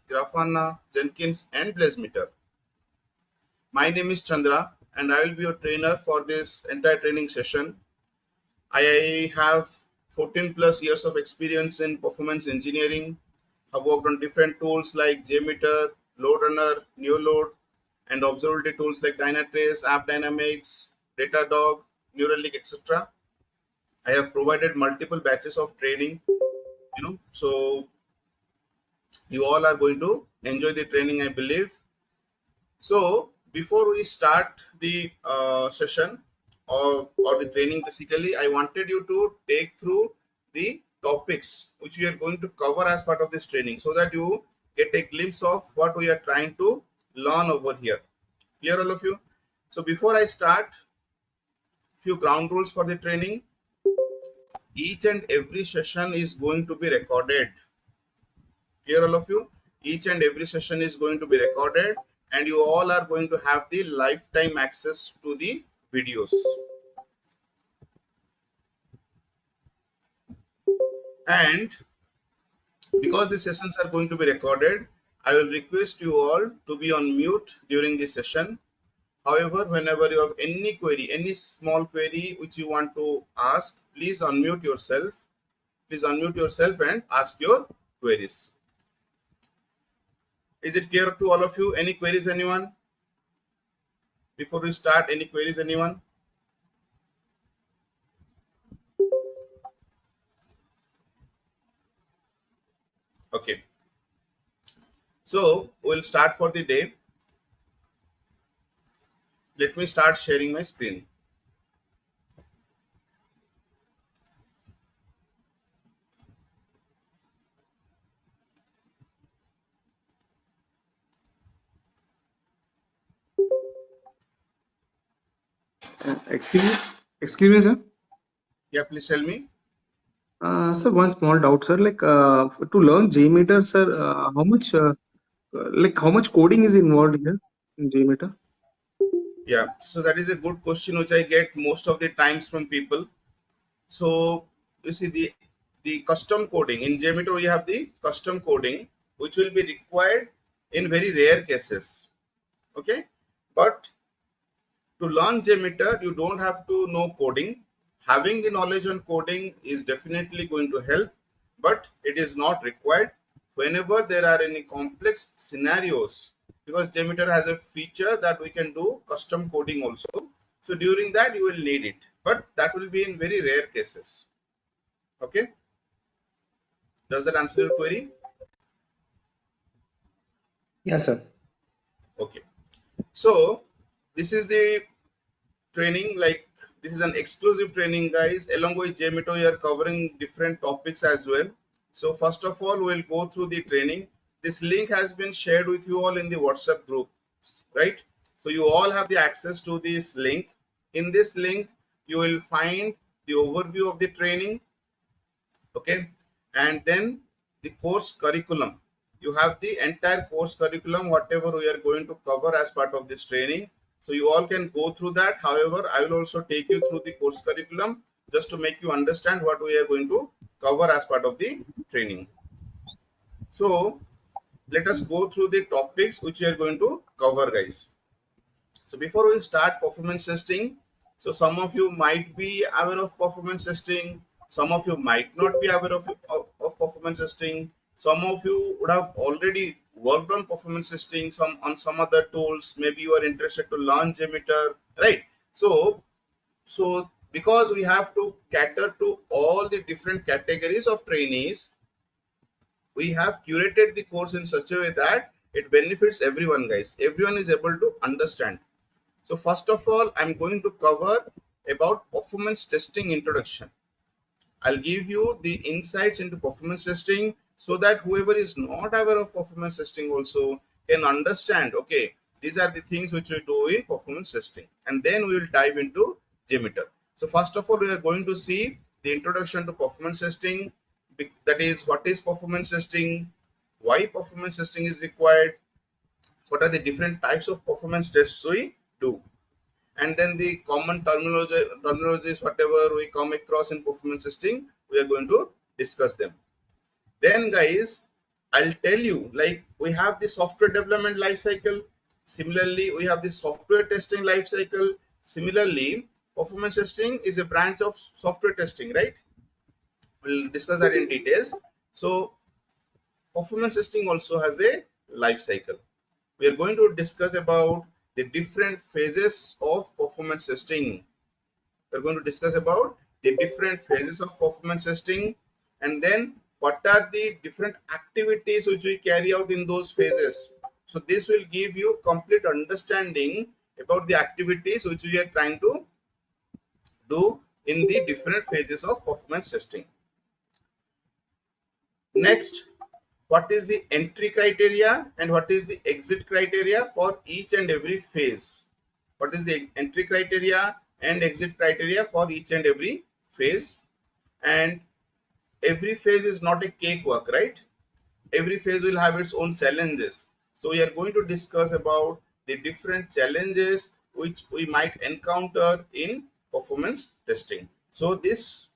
Grafana, Jenkins and BlazeMeter. My name is Chandra and I will be your trainer for this entire training session. I have 14 plus years of experience in performance engineering. I've worked on different tools like JMeter, Load Runner, NewLoad, and observability tools like Dynatrace, AppDynamics, Datadog, Neuralink, etc. I have provided multiple batches of training, so you all are going to enjoy the training, I believe. So before we start the session or the training, basically, I wanted you to take through the topics which we are going to cover as part of this training so that you get a glimpse of what we are trying to learn over here. Clear, all of you? So before I start, few ground rules for the training. Each and every session is going to be recorded. Clear, all of you? Each and every session is going to be recorded and you all are going to have the lifetime access to the videos. And because the sessions are going to be recorded, I will request you all to be on mute during the session. However, whenever you have any query, any small query which you want to ask, please unmute yourself. Please unmute yourself and ask your queries. Is it clear to all of you? Any queries, anyone? Before we start, any queries, anyone? Okay. So we'll start for the day. Let me start sharing my screen. Excuse me, sir. Yeah, please tell me. Sir, one small doubt, sir. Like to learn JMeter, sir, how much coding is involved here in JMeter? Yeah, so that is a good question which I get most of the times from people. So you see the custom coding in JMeter, we have the custom coding which will be required in very rare cases. Okay, but to learn JMeter, you don't have to know coding. Having the knowledge on coding is definitely going to help, but it is not required whenever there are any complex scenarios, because JMeter has a feature that we can do custom coding also. So during that you will need it, but that will be in very rare cases. Okay, does that answer your query? Yes, sir. Okay, so this is the training, like this is an exclusive training, guys. Along with JMeter, we are covering different topics as well. So first of all, we'll go through the training. This link has been shared with you all in the WhatsApp group, right? So you all have the access to this link. In this link, you will find the overview of the training, okay, and then the course curriculum. You have the entire course curriculum, whatever we are going to cover as part of this training. So you all can go through that. However, I will also take you through the course curriculum just to make you understand what we are going to cover as part of the training. So let us go through the topics which we are going to cover, guys. So before we start performance testing, so some of you might be aware of performance testing, some of you might not be aware of performance testing, some of you would have already worked on performance testing, some on some other tools, maybe you are interested to learn JMeter, right? So because we have to cater to all the different categories of trainees, we have curated the course in such a way that it benefits everyone, guys. Everyone is able to understand. So first of all, I'm going to cover about performance testing introduction. I'll give you the insights into performance testing so that whoever is not aware of performance testing also can understand, okay, these are the things which we do in performance testing. And then we will dive into JMeter. So first of all, we are going to see the introduction to performance testing. That is, what is performance testing, why performance testing is required, what are the different types of performance tests we do, and then the common terminologies whatever we come across in performance testing, we are going to discuss them. Then, guys, I'll tell you, like we have the software development life cycle. Similarly, we have the software testing life cycle. Similarly, performance testing is a branch of software testing, right? We'll discuss that in details. So performance testing also has a life cycle. We are going to discuss about the different phases of performance testing. We're going to discuss about the different phases of performance testing, and then what are the different activities which we carry out in those phases. So this will give you complete understanding about the activities which we are trying to do in the different phases of performance testing. Next, what is the entry criteria and what is the exit criteria for each and every phase? What is the entry criteria and exit criteria for each and every phase? And every phase is not a cakewalk, right? Every phase will have its own challenges. So we are going to discuss about the different challenges which we might encounter in performance testing. So this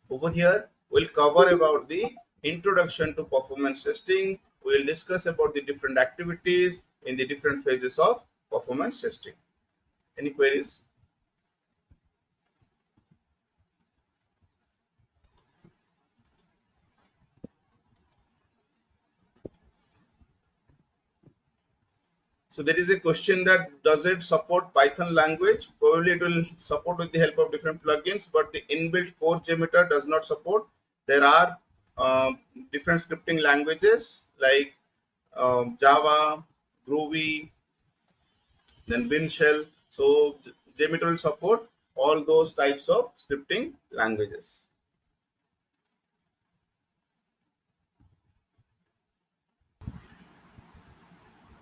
over here we'll cover about the introduction to performance testing. We will discuss about the different activities in the different phases of performance testing. Any queries? So there is a question that does it support Python language? Probably it will support with the help of different plugins, but the inbuilt core JMeter does not support. There are different scripting languages like Java, Groovy, then bin shell. So JMeter will support all those types of scripting languages.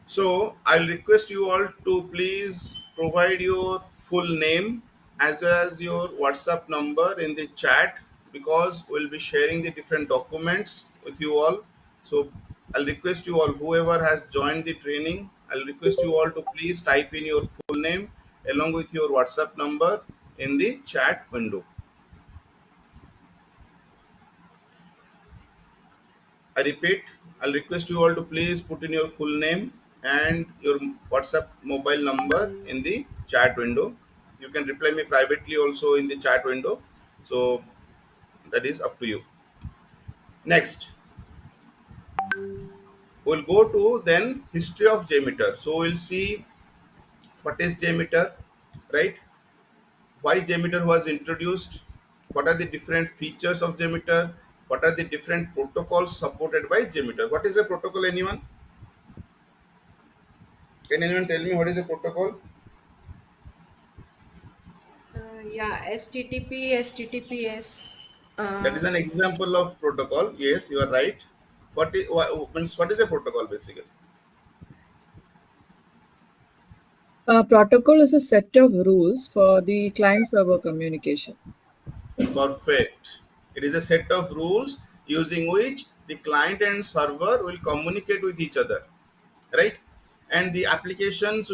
So I'll request you all to please provide your full name as well as your WhatsApp number in the chat, because we'll be sharing the different documents with you all. So I'll request you all, whoever has joined the training, I'll request you all to please type in your full name along with your WhatsApp number in the chat window. I repeat, I'll request you all to please put in your full name and your WhatsApp mobile number in the chat window. You can reply me privately also in the chat window. So that is up to you. Next, we'll go to then history of JMeter. So we'll see what is JMeter, right? Why JMeter was introduced? What are the different features of JMeter? What are the different protocols supported by JMeter? What is a protocol, anyone? Can anyone tell me what is a protocol? Yeah, HTTP, HTTPS. That Uh, is an example of protocol. Yes, you are right. What is a protocol basically? A protocol is a set of rules for the client-server communication. Perfect. It is a set of rules using which the client and server will communicate with each other, right? And the applications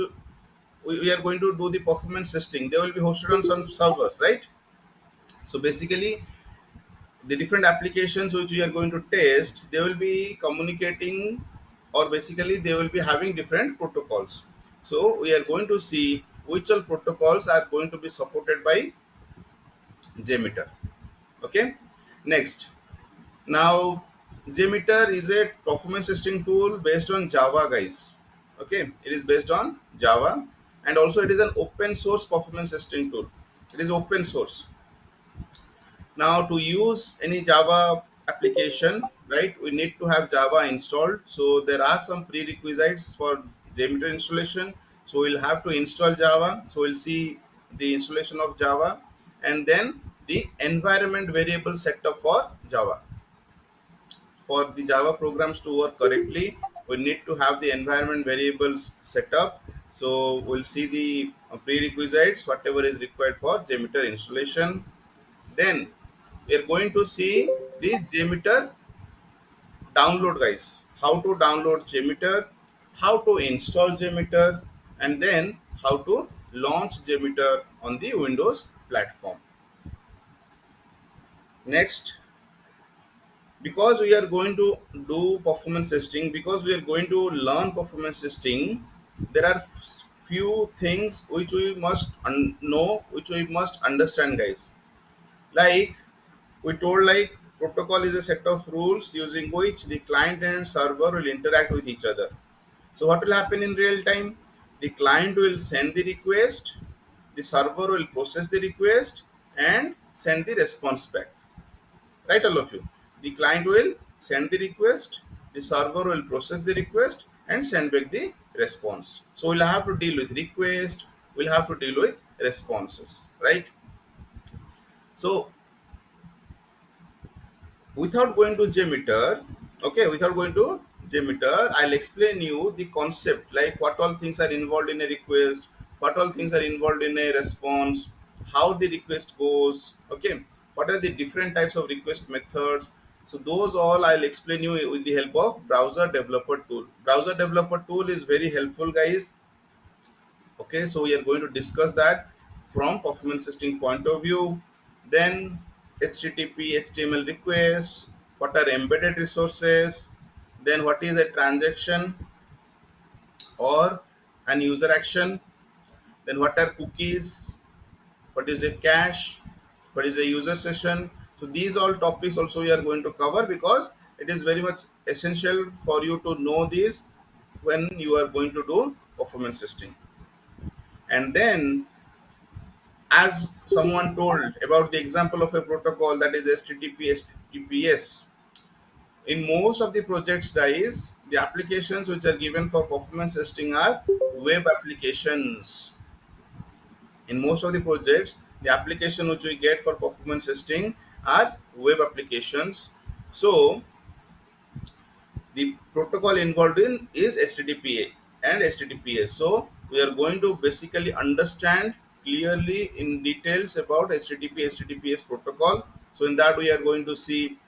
we are going to do the performance testing. They will be hosted on some servers, right? So basically, the different applications which we are going to test, they will be communicating, or basically they will be having different protocols. So we are going to see which all protocols are going to be supported by JMeter. Okay. Next, now JMeter is a performance testing tool based on Java, guys. Okay, it is based on Java, and also it is an open source performance testing tool. It is open source. Now to use any Java application, right, we need to have Java installed. So there are some prerequisites for JMeter installation. So we'll have to install Java. So we'll see the installation of Java, and then the environment variable setup for Java. For the Java programs to work correctly, we need to have the environment variables set up. So we'll see the prerequisites, whatever is required for JMeter installation. Then we are going to see the JMeter download, guys. How to download JMeter, how to install JMeter, and then how to launch JMeter on the Windows platform. Next, because we are going to do performance testing, because we are going to learn performance testing, there are few things which we must know, which we must understand, guys. Like we told, like protocol is a set of rules using which the client and server will interact with each other. So what will happen in real time? The client will send the request, the server will process the request and send the response back. Right, all of you? The client will send the request, the server will process the request and send back the response. So we'll have to deal with request, we'll have to deal with responses, right? So without going to JMeter, okay, without going to JMeter, I'll explain you the concept, like what all things are involved in a request, what all things are involved in a response, how the request goes, okay, what are the different types of request methods. So those all I'll explain you with the help of browser developer tool. Browser developer tool is very helpful, guys. Okay, so we are going to discuss that from performance testing point of view. Then HTTP HTML requests, what are embedded resources, then what is a transaction or an user action, then what are cookies, what is a cache, what is a user session. So these all topics also we are going to cover, because it is very much essential for you to know this when you are going to do performance testing. And then, as someone told about the example of a protocol, that is HTTP HTTPS, in most of the projects, guys, the applications which are given for performance testing are web applications. In most of the projects, the application which we get for performance testing are web applications. So the protocol involved in is HTTP and HTTPS. So we are going to basically understand clearly in details about HTTP HTTPS protocol. So in that we are going to see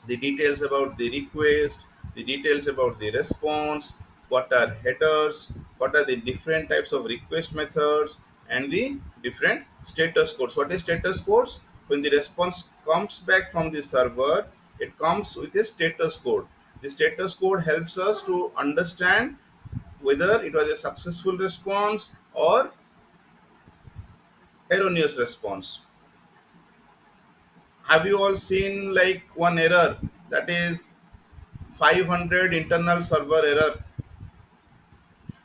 the details about the request, the details about the response, what are headers, what are the different types of request methods, and the different status codes. What is status codes? When the response comes back from the server, it comes with a status code. The status code helps us to understand whether it was a successful response or erroneous response. Have you all seen like one error, that is 500 internal server error,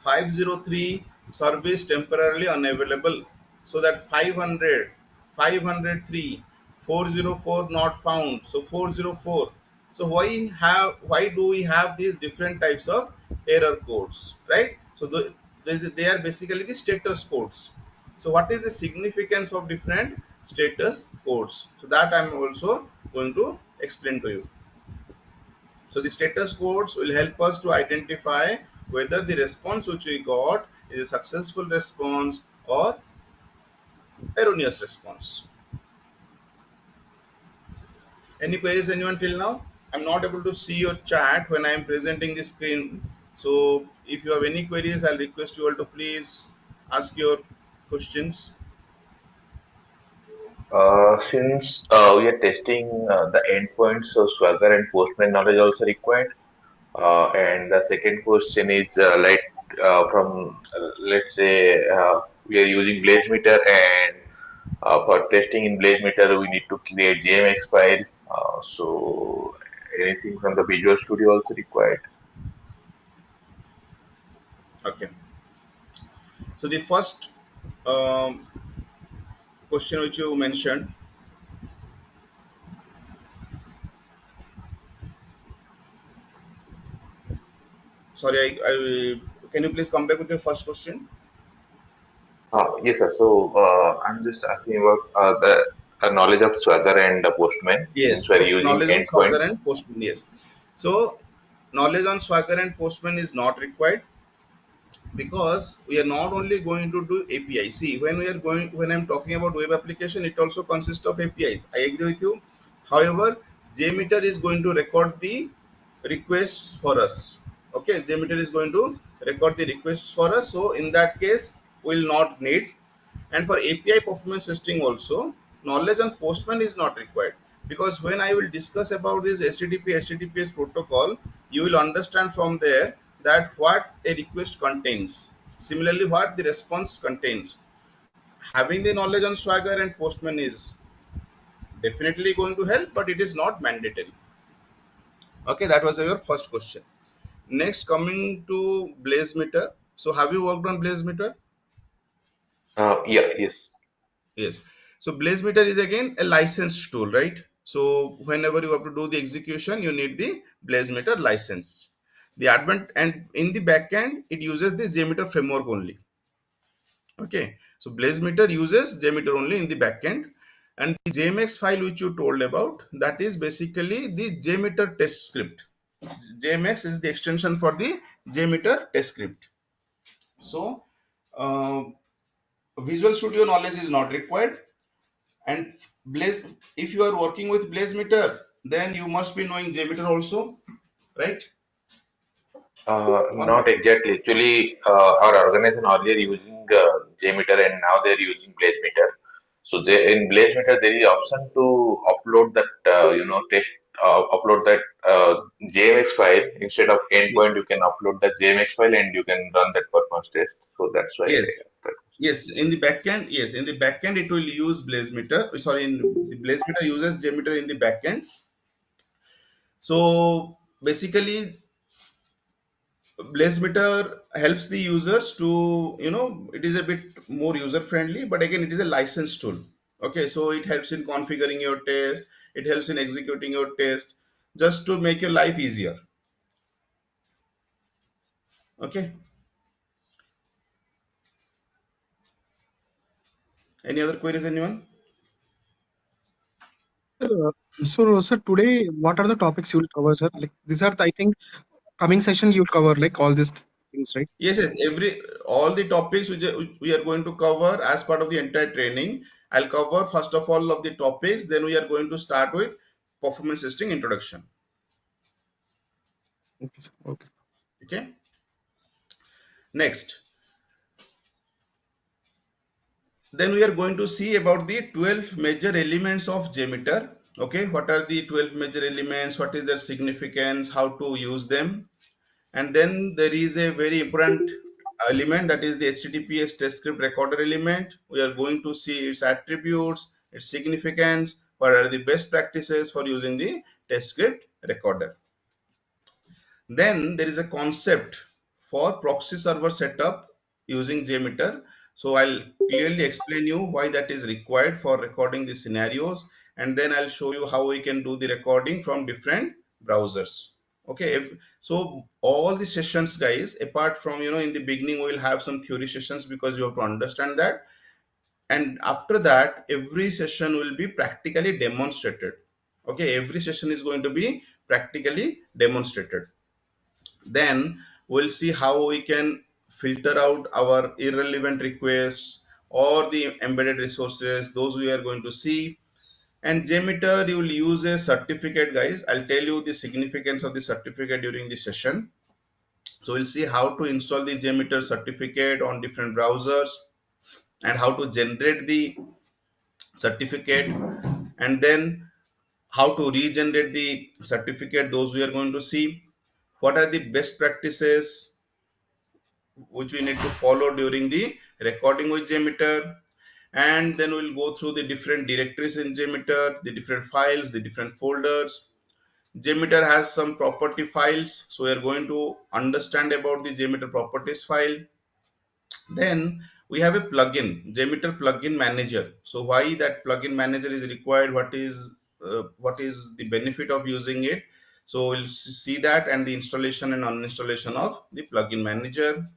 503 service temporarily unavailable? So that 500, 503, 404 not found, so 404. So why do we have these different types of error codes, right? So they are basically the status codes. So what is the significance of different status codes? So that I'm also going to explain to you. So the status codes will help us to identify whether the response which we got is a successful response or erroneous response. Any queries, anyone till now? I'm not able to see your chat when I am presenting the screen. So if you have any queries, I'll request you all to please ask your questions. Since we are testing the endpoints, so Swagger and Postman knowledge also required. And the second question is from let's say we are using BlazeMeter, and for testing in BlazeMeter we need to create JMX file. So anything from the Visual Studio also required. Okay. So the first um, question which you mentioned, sorry, can you please come back with your first question? Yes, sir. So I'm just asking about the knowledge of Swagger and Postman Yes, since we are using knowledge on endpoint. Swagger and Postman. Yes. So knowledge on Swagger and Postman is not required, because we are not only going to do API. See, when I'm talking about web application, it also consists of APIs. I agree with you. However, JMeter is going to record the requests for us. Okay, JMeter is going to record the requests for us. So in that case, we'll not need. And for API performance testing also, knowledge on Postman is not required. because when I will discuss about this HTTP HTTPS protocol, you will understand from there that what a request contains, similarly what the response contains. Having the knowledge on Swagger and Postman is definitely going to help, but it is not mandatory. Okay, that was your first question. Next, coming to BlazeMeter. So have you worked on BlazeMeter? Yeah, yes. Yes. So BlazeMeter is again a licensed tool, right? So whenever you have to do the execution, you need the BlazeMeter license. The advent and in the backend, it uses the JMeter framework only. Okay. So BlazeMeter uses JMeter only in the backend, and the JMX file which you told about, that is basically the JMeter test script. JMX is the extension for the JMeter test script. So uh, Visual Studio knowledge is not required. And Blaze, if you are working with BlazeMeter, then you must be knowing JMeter also, right? Or Not exactly. Actually, our organization earlier using JMeter and now they're using BlazeMeter. So they, in BlazeMeter, there is option to upload that, upload that JMX file instead of endpoint. You can upload the JMX file and you can run that performance test. So that's why I yes, asked that. yes. In the backend, yes, in the backend it will use BlazeMeter. Sorry, in the BlazeMeter uses JMeter in the backend. So basically, BlazeMeter helps the users to, it is a bit more user friendly, but again, it is a licensed tool. Okay, so it helps in configuring your test, it helps in executing your test, just to make your life easier. Okay, any other queries, anyone? So, today, what are the topics you will cover, sir? Like these are, I think, coming session you'll cover like all these things, right? Yes, yes, all the topics we are going to cover as part of the entire training. I'll cover first of all of the topics, then we are going to start with performance testing introduction. Okay, sir. Okay. Okay, next. Then we are going to see about the 12 major elements of JMeter. Okay, what are the 12 major elements? What is their significance? How to use them? And then there is a very important element, that is the HTTPS test script recorder element. We are going to see its attributes, its significance, what are the best practices for using the test script recorder. Then there is a concept for proxy server setup using JMeter. So I'll clearly explain you why that is required for recording the scenarios, and then I'll show you how we can do the recording from different browsers. Okay, so all the sessions, guys, apart from, in the beginning we will have some theory sessions because you have to understand that, and after that every session will be practically demonstrated. Okay, every session is going to be practically demonstrated. Then we'll see how we can filter out our irrelevant requests or the embedded resources, those we are going to see. And JMeter, you will use a certificate, guys. I'll tell you the significance of the certificate during the session. So we'll see how to install the JMeter certificate on different browsers and how to generate the certificate, and then how to regenerate the certificate, those we are going to see. What are the best practices which we need to follow during the recording with JMeter, and then we'll go through the different directories in JMeter, the different files, the different folders. JMeter has some property files, so we are going to understand about the JMeter properties file. Then we have a plugin, JMeter plugin manager. So why that plugin manager is required? What is the benefit of using it? So we'll see that, and the installation and uninstallation of the plugin manager.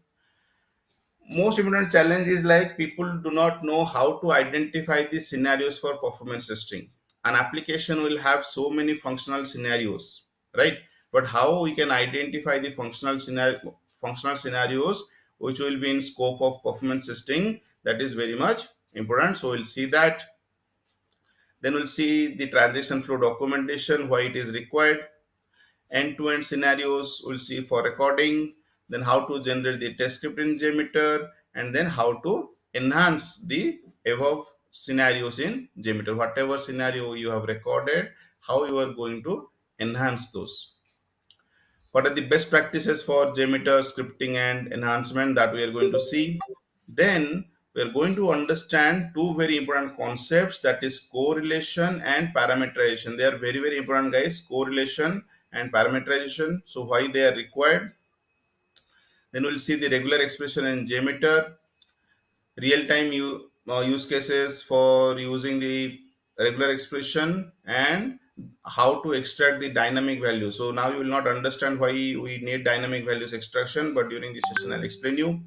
Most important challenge is like people do not know how to identify the scenarios for performance testing. An application will have so many functional scenarios, right? But how we can identify the functional scenarios which will be in scope of performance testing, that is very much important. So we'll see that. Then we'll see the transaction flow documentation, why it is required. End-to-end scenarios we'll see for recording, then how to generate the test script in JMeter, and then how to enhance the above scenarios in JMeter. Whatever scenario you have recorded, how you are going to enhance those. What are the best practices for JMeter scripting and enhancement that we are going to see. Then we are going to understand two very important concepts, that is correlation and parameterization. They are very, very important, guys, correlation and parameterization. So why they are required. Then we'll see the regular expression in JMeter, real-time use cases for using the regular expression, and how to extract the dynamic value. So now you will not understand why we need dynamic values extraction, but during the session I'll explain you.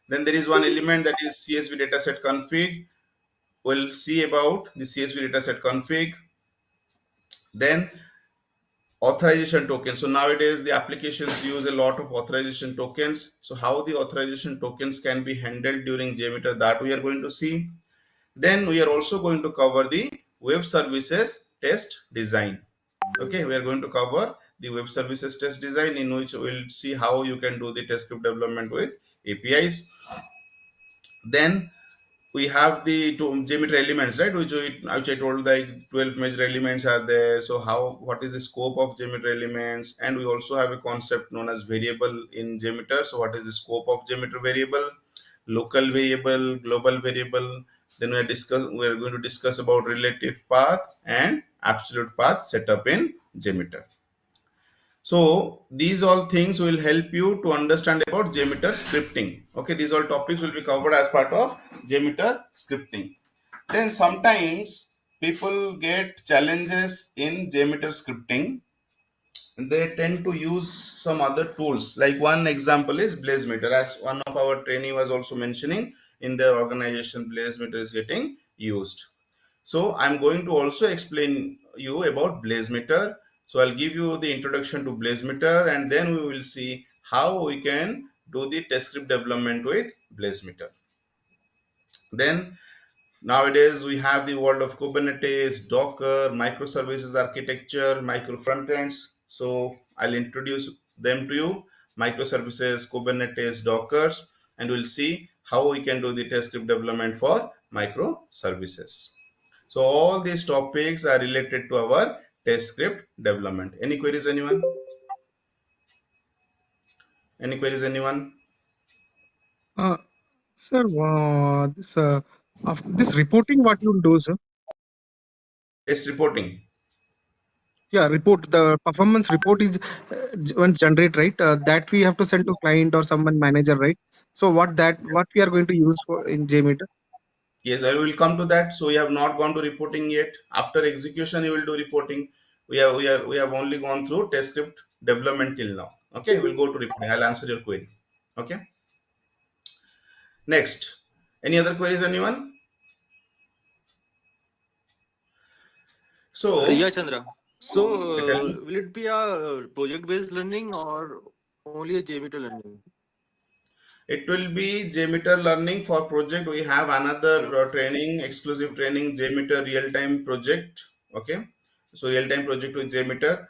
Then there is one element, that is CSV dataset config. We'll see about the CSV dataset config. Then authorization tokens. So nowadays the applications use a lot of authorization tokens. So how the authorization tokens can be handled during JMeter, that we are going to see. Then we are also going to cover the web services test design. Okay, we are going to cover the web services test design, in which we'll see how you can do the test script development with APIs. Then we have the two JMeter elements, right, which I told, like 12 major elements are there. So what is the scope of JMeter elements? And we also have a concept known as variable in JMeter. So what is the scope of JMeter variable? Local variable, global variable. Then we are going to discuss about relative path and absolute path setup in JMeter. So these all things will help you to understand about JMeter scripting. Okay, these all topics will be covered as part of JMeter scripting. Then sometimes people get challenges in JMeter scripting. They tend to use some other tools. Like one example is BlazeMeter, as one of our trainee was also mentioning, in their organization BlazeMeter is getting used. So I'm going to also explain you about BlazeMeter. So I'll give you the introduction to BlazeMeter, and then we will see how we can do the test script development with BlazeMeter. Then nowadays we have the world of Kubernetes, Docker, microservices architecture, micro frontends. So I'll introduce them to you: microservices, Kubernetes, Dockers, and we'll see how we can do the test script development for microservices. So all these topics are related to our test script development. Any queries, anyone? Any queries, anyone? Uh, Sir, this reporting, what you'll do, sir? Test reporting. Yeah, report, the performance report is once generate, right? That we have to send to client or someone manager, right? So what we are going to use for in JMeter? Yes, I will come to that. So we have not gone to reporting yet. After execution, you will do reporting. We have only gone through test script development till now. Okay, we'll go to reporting. I'll answer your query. Okay. Next, any other queries, anyone? So, Yeah, Chandra. So, tell me. will it be a project-based learning or only a JMeter learning? It will be JMeter learning. For project, we have another training, exclusive training, JMeter real-time project. Okay, so real-time project with JMeter.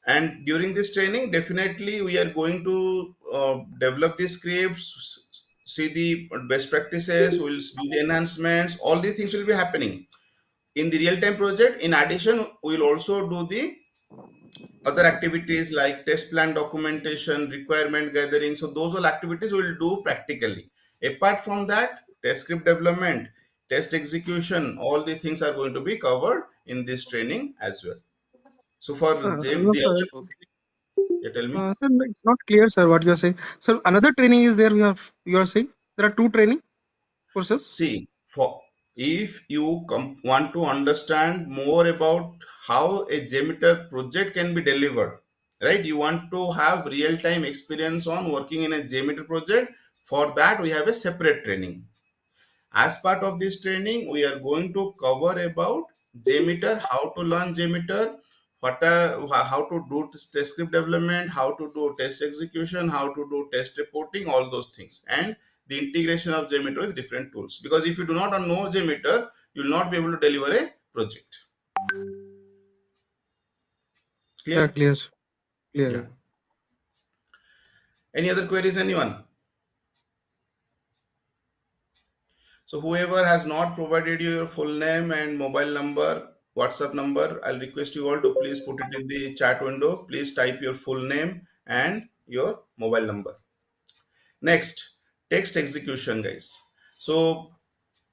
And during this training, definitely we are going to develop the scripts, see the best practices, we'll do the enhancements. All these things will be happening in the real-time project. In addition, we will also do the other activities like test plan documentation, requirement gathering. So those all activities we will do practically. Apart from that, test script development, test execution, all the things are going to be covered in this training as well. So for No, the sir. other, yeah, tell me. Sir, it's not clear, sir, what you are saying. So another training is there. You are saying there are two training courses. See, for if you want to understand more about how a JMeter project can be delivered, right? You want to have real-time experience on working in a JMeter project. For that, we have a separate training. As part of this training, we are going to cover about JMeter, how to learn JMeter, how to do test script development, how to do test execution, how to do test reporting, all those things, and the integration of JMeter with different tools. Because if you do not know JMeter, you will not be able to deliver a project. Yeah, Clear? clear, sir. Clear. Yeah. Yeah. Any other queries, anyone? So whoever has not provided you your full name and mobile number, WhatsApp number, I'll request you all to please put it in the chat window. Please type your full name and your mobile number. Next, text execution, guys. So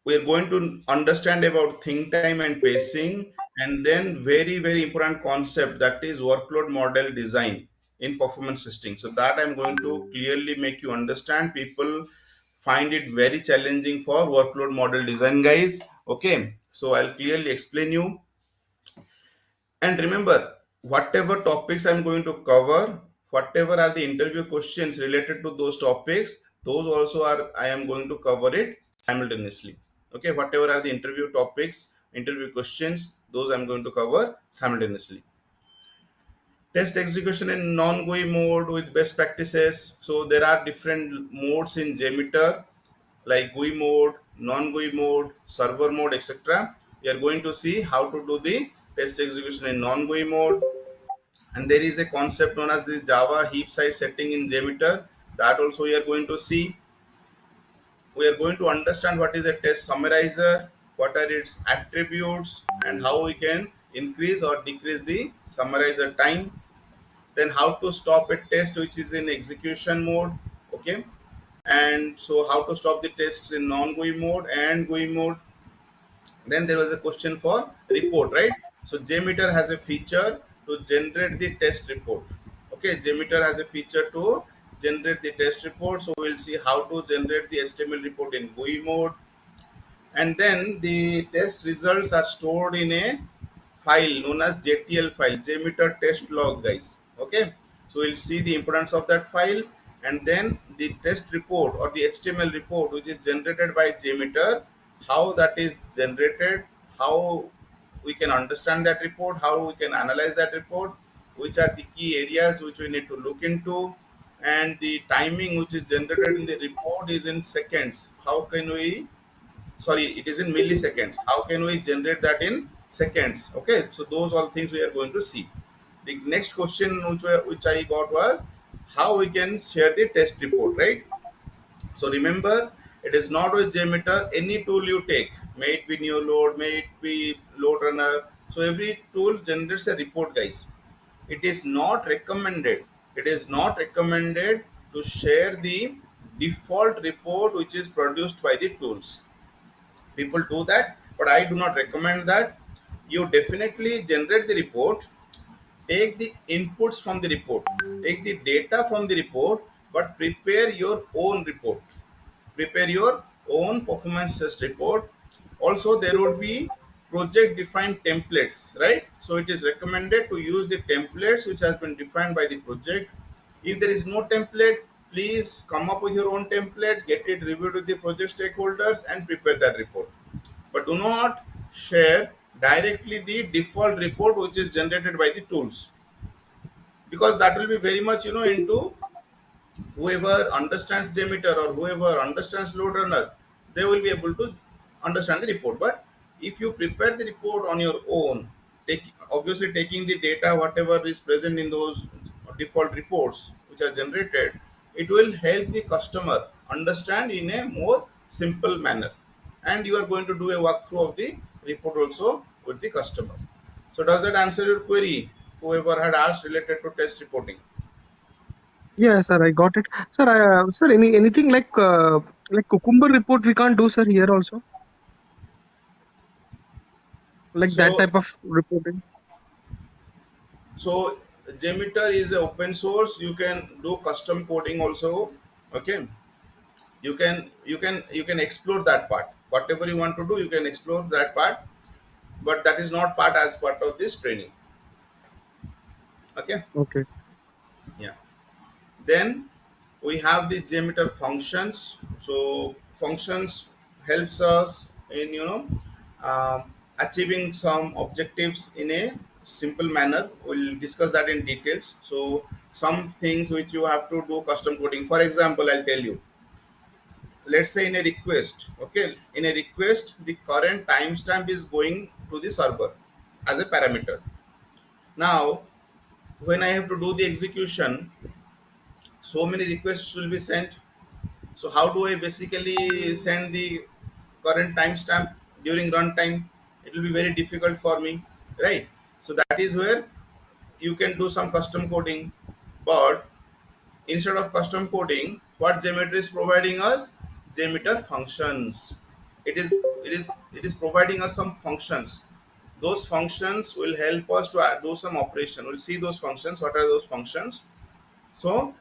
we are going to understand about think time and pacing, and then very important concept, that is workload model design in performance testing. So that I'm going to clearly make you understand. People find it very challenging for workload model design, guys. Okay, so I'll clearly explain you. And remember, whatever topics I'm going to cover, whatever are the interview questions related to those topics, those also are, I am going to cover it simultaneously. Okay, whatever are the interview topics, interview questions, those I'm going to cover simultaneously. Test execution in non-GUI mode with best practices. So there are different modes in JMeter, like GUI mode, non-GUI mode, server mode, etc. We are going to see how to do the test execution in non-GUI mode. And there is a concept known as the Java heap size setting in JMeter, that also we are going to see. We are going to understand what is a test summarizer, what are its attributes, and how we can increase or decrease the summarizer time. Then how to stop a test which is in execution mode. Okay, and so how to stop the tests in non-GUI mode and GUI mode. Then there was a question for report, right? So JMeter has a feature to generate the test report. Okay, JMeter has a feature to generate the test report. So we'll see how to generate the HTML report in GUI mode. And then the test results are stored in a file known as JTL file, JMeter test log, guys. Okay, so we'll see the importance of that file, and then the test report or the HTML report which is generated by JMeter, how that is generated, how we can understand that report, how we can analyze that report, which are the key areas which we need to look into, and the timing which is generated in the report is in seconds. How can we, sorry, it is in milliseconds, how can we generate that in seconds? Okay, so those all things we are going to see. The next question which I got was how we can share the test report, right? So remember, it is not with JMeter, any tool you take, may it be Neoload, may it be Load Runner, so every tool generates a report, guys. It is not recommended, it is not recommended to share the default report which is produced by the tools. People do that, but I do not recommend that. You definitely generate the report, take the inputs from the report, take the data from the report, but prepare your own report, prepare your own performance test report. Also there would be project defined templates, right? So it is recommended to use the templates which has been defined by the project. If there is no template, please come up with your own template, get it reviewed with the project stakeholders and prepare that report. But do not share directly the default report which is generated by the tools, because that will be very much into whoever understands JMeter or whoever understands load runner, they will be able to understand the report. But if you prepare the report on your own, obviously taking the data whatever is present in those default reports which are generated, it will help the customer understand in a more simple manner, and you are going to do a walkthrough of the report also with the customer. So does that answer your query, whoever had asked related to test reporting? Yeah, sir, I got it. Sir, sir, anything like Cucumber report we can't do, sir, here also, like that So type of reporting. so JMeter is a open source, you can do custom coding also. Okay, you can explore that part, whatever you want to do, you can explore that part, but that is not part as part of this training. Okay, Okay. yeah. Then we have the JMeter functions. So functions helps us in achieving some objectives in a simple manner. We'll discuss that in details. So some things which you have to do custom coding. For example, I'll tell you. Let's say in a request, okay, in a request, the current timestamp is going to the server as a parameter. Now, when I have to do the execution, so many requests will be sent. So how do I basically send the current timestamp during runtime, it will be very difficult for me, right? So that is where you can do some custom coding. But instead of custom coding, what JMeter is providing us? JMeter functions. It is providing us some functions. Those functions will help us to do some operation. We'll see those functions. What are those functions? So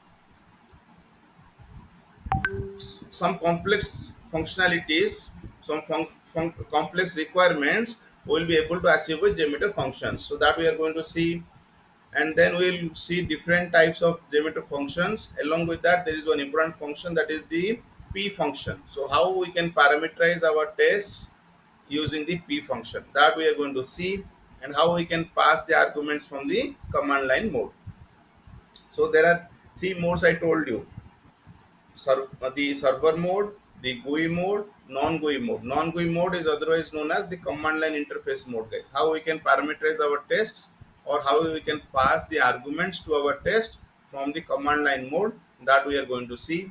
some complex functionalities, some complex requirements will be able to achieve with JMeter functions. So that we are going to see, and then we'll see different types of JMeter functions. Along with that, there is one important function, that is the P function. So how we can parameterize our tests using the P function, that we are going to see, and how we can pass the arguments from the command line mode. So there are three modes I told you: the server mode, the GUI mode, non-GUI mode. Non-GUI mode is otherwise known as the command line interface mode, guys. How we can parameterize our tests, or how we can pass the arguments to our test from the command line mode, that we are going to see.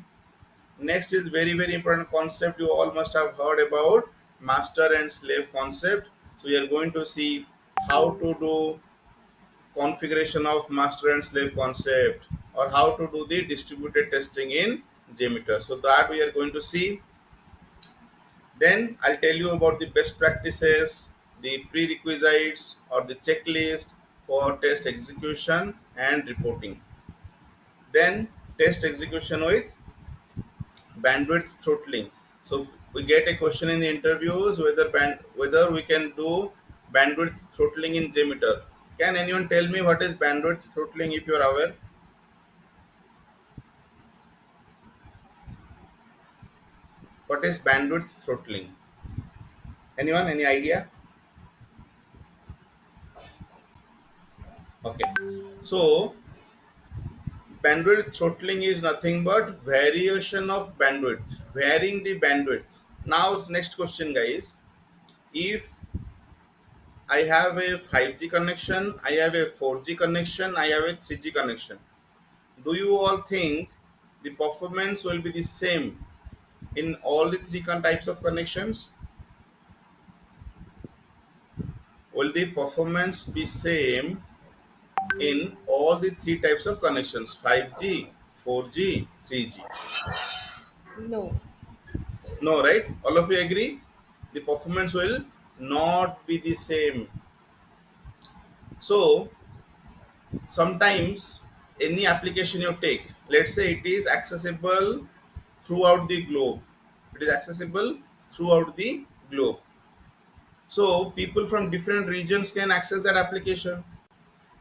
Next is very very important concept you all must have heard about, master and slave concept. So we are going to see how to do configuration of master and slave concept, or how to do the distributed testing in JMeter. So that we are going to see. Then I'll tell you about the best practices, the prerequisites or the checklist for test execution and reporting. Then test execution with bandwidth throttling. So we get a question in the interviews whether we can do bandwidth throttling in JMeter. Can anyone tell me what is bandwidth throttling if you are aware? What is bandwidth throttling? Anyone? Any idea? Okay. So bandwidth throttling is nothing but variation of bandwidth, varying the bandwidth. Now next question, guys. If I have a 5G connection, I have a 4G connection, I have a 3G connection, do you all think the performance will be the same in all the three types of connections? Will the performance be same in all the three types of connections: 5G, 4G, 3G? No. No, right? All of you agree? The performance will not be the same. So sometimes any application you take, let's say it is accessible throughout the globe. It is accessible throughout the globe. So people from different regions can access that application.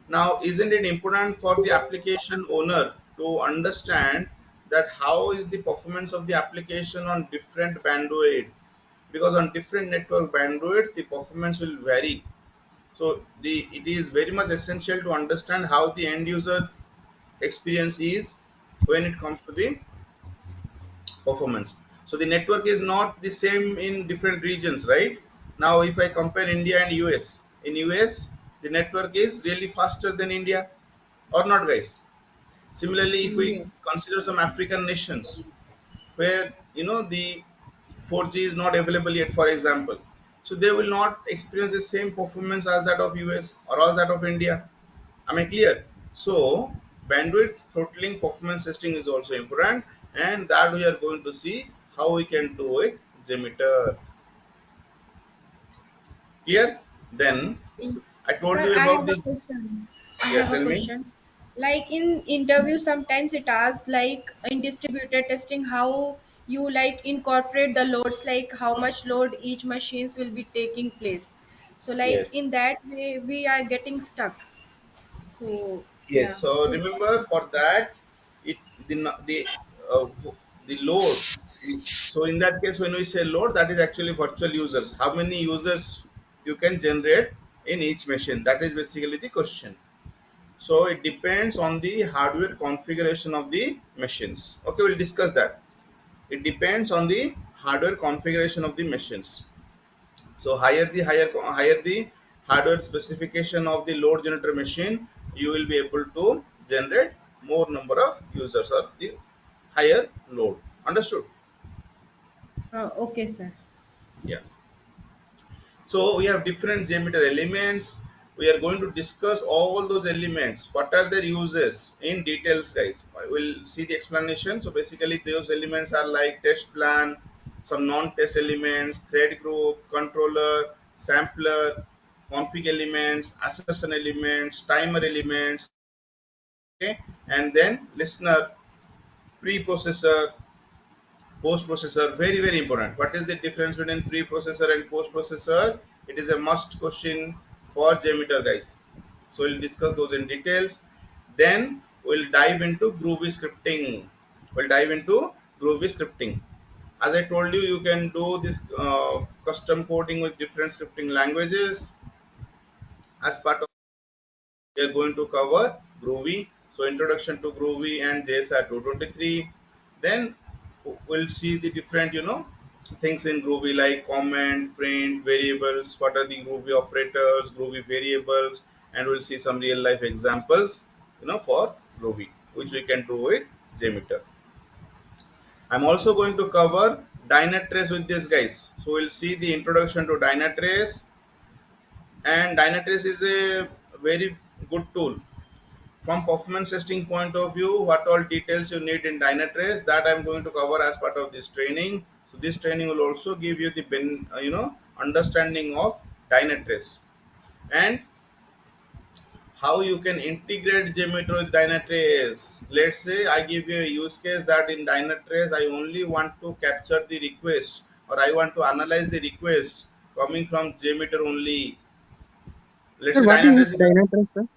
Now, isn't it important for the application owner to understand that how is the performance of the application on different bandwidths? Because on different network bandwidth, the performance will vary. So it is very much essential to understand how the end user experience is when it comes to the performance. So the network is not the same in different regions, right? Now if I compare India and US, in US the network is really faster than India, or not, guys? Similarly, if we Yes. consider some African nations where the 4G is not available yet, for example, so they will not experience the same performance as that of US or as that of India. Am I clear? So bandwidth throttling performance testing is also important, and that we are going to see how we can do it JMeter. Clear? Then I told Sir, you I about have a the, question. I yeah, have a tell me. question. Like in interview, sometimes it asks like in distributed testing how you like incorporate the loads, like how much load each machines will be taking place. So like Yes. in that way we are getting stuck. So Yes. yeah. So So remember, for that, it uh, the load. So in that case, when we say load, that is actually virtual users. How many users you can generate in each machine? That is basically the question. So it depends on the hardware configuration of the machines. Okay, we'll discuss that. It depends on the hardware configuration of the machines. So higher the hardware specification of the load generator machine, you will be able to generate more number of users, or the higher load. Understood? okay, sir. Yeah. So we have different JMeter elements. We are going to discuss all those elements. What are their uses in details, guys? I will see the explanation. So basically, those elements are like test plan, some non-test elements, thread group, controller, sampler, config elements, assertion elements, timer elements, okay, and then listener, preprocessor, post processor. Very very important. What is the difference between preprocessor and post processor? It is a must question for JMeter, guys. So we'll discuss those in details. Then we'll dive into Groovy scripting. As I told you, you can do this custom coding with different scripting languages. As part of, we are going to cover Groovy. So introduction to Groovy and JSR 223. Then we'll see the different, things in Groovy like comment, print, variables. What are the Groovy operators, Groovy variables, and we'll see some real life examples, for Groovy, which we can do with JMeter. I'm also going to cover Dynatrace with this, guys. So we'll see the introduction to Dynatrace, and Dynatrace is a very good tool from performance testing point of view. What all details you need in Dynatrace, that I'm going to cover as part of this training. So this training will also give you the understanding of Dynatrace and how you can integrate JMeter with Dynatrace. Let's say I give you a use case that in Dynatrace I only want to capture the request, or I want to analyze the request coming from JMeter only. Let's Sir, say what Dynatrace is is a, Dynatrace, sir?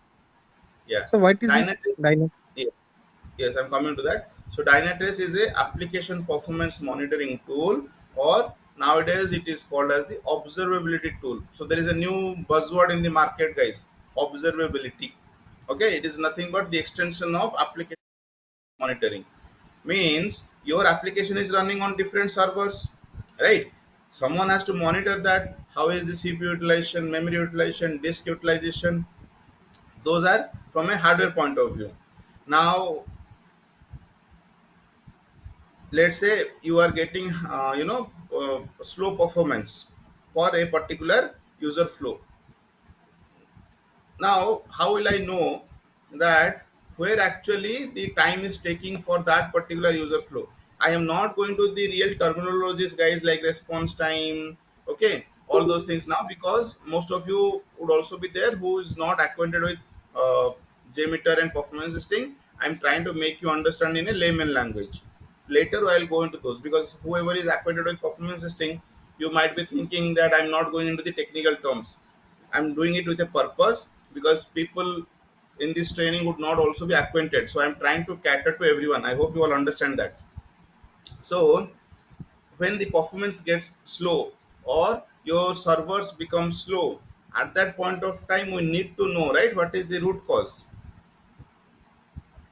yeah, So what is it? Dynatrace. Dynatrace. Yes. Yes, I'm coming to that. So Dynatrace is a application performance monitoring tool, or nowadays it is called as the observability tool. So there is a new buzzword in the market, guys. Observability. Okay, it is nothing but the extension of application monitoring. Means your application is running on different servers, right? Someone has to monitor that. How is the CPU utilization, memory utilization, disk utilization? Those are from a hardware point of view. Now let's say you are getting slow performance for a particular user flow. Now how will I know that where actually the time is taking for that particular user flow? I am not going to the real terminologies, guys, like response time, okay, all those things now, because most of you would also be there who is not acquainted with uh, JMeter and performance testing. I'm trying to make you understand in a layman language. Later I'll go into those, because whoever is acquainted with performance testing, you might be thinking that I'm not going into the technical terms. I'm doing it with a purpose, because people in this training would not also be acquainted. So I'm trying to cater to everyone. I hope you all understand that. So when the performance gets slow or your servers become slow, at that point of time we need to know, right, what is the root cause.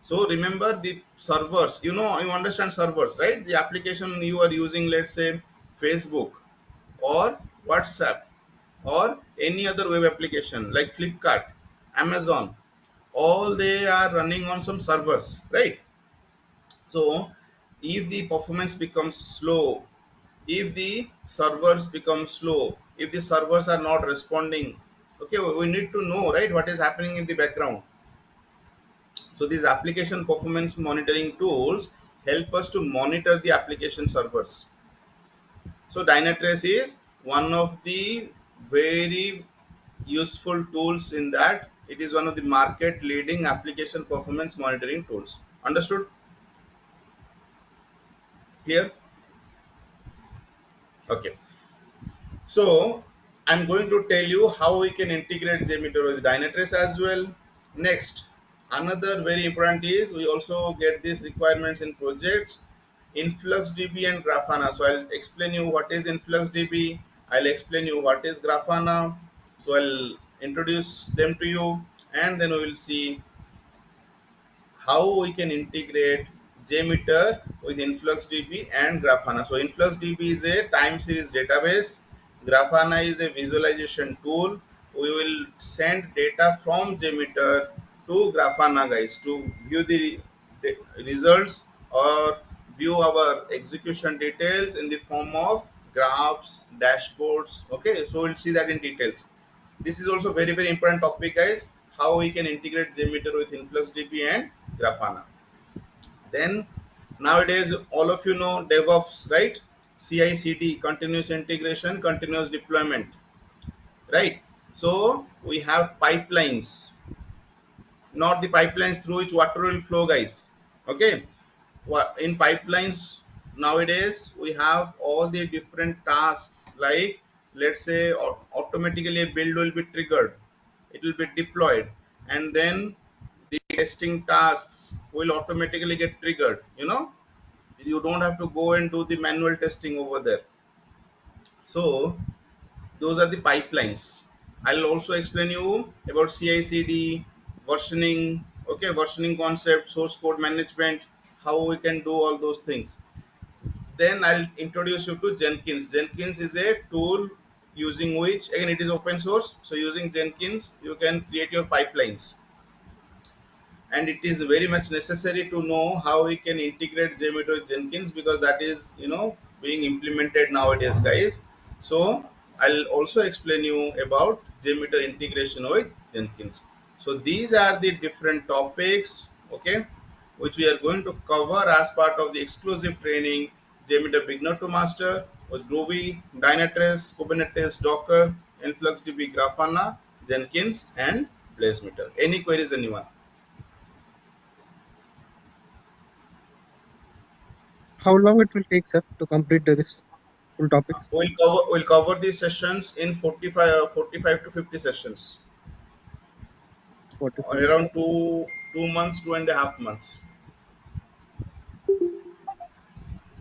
So remember the servers, you understand servers, right? The application you are using, let's say Facebook or WhatsApp or any other web application like Flipkart, Amazon, all they are running on some servers, right? So if the performance becomes slow, if the servers become slow, if the servers are not responding, okay, we need to know, right, what is happening in the background. So these application performance monitoring tools help us to monitor the application servers. So Dynatrace is one of the very useful tools in that. It is one of the market leading application performance monitoring tools. Understood? Clear? Okay. So I'm going to tell you how we can integrate JMeter with Dynatrace as well. Next, another very important is we also get these requirements in projects, InfluxDB and Grafana. So I'll explain you what is InfluxDB. I'll explain you what is Grafana. So I'll introduce them to you, and then we will see how we can integrate JMeter with InfluxDB and Grafana. So InfluxDB is a time series database. Grafana is a visualization tool. We will send data from JMeter to Grafana, guys, to view the results or view our execution details in the form of graphs, dashboards. Okay, so we'll see that in details. This is also very important topic, guys. How we can integrate JMeter with InfluxDB and Grafana. Then nowadays, all of you know DevOps, right? CI/CD, continuous integration, continuous deployment, right? So we have pipelines, not the pipelines through which water will flow, guys. Okay, in pipelines nowadays we have all the different tasks, like let's say automatically a build will be triggered, it will be deployed, and then the testing tasks will automatically get triggered. You don't have to go and do the manual testing over there. So those are the pipelines. I'll also explain you about CI/CD, versioning, okay, versioning concept, source code management, how we can do all those things. Then I'll introduce you to Jenkins. Jenkins is a tool using which, again, it is open source. So using Jenkins, you can create your pipelines, and it is very much necessary to know how we can integrate JMeter with Jenkins, because that is being implemented nowadays, guys. So I'll also explain you about JMeter integration with Jenkins. So these are the different topics, okay, which we are going to cover as part of the exclusive training JMeter beginner to master with Groovy, Dynatrace, Kubernetes, Docker, InfluxDB, Grafana, Jenkins, and BlazeMeter. Any queries, anyone? How long it will take, sir, to complete this full topics? We'll cover these sessions in 45 to 50 sessions, 45. or around two months, 2.5 months.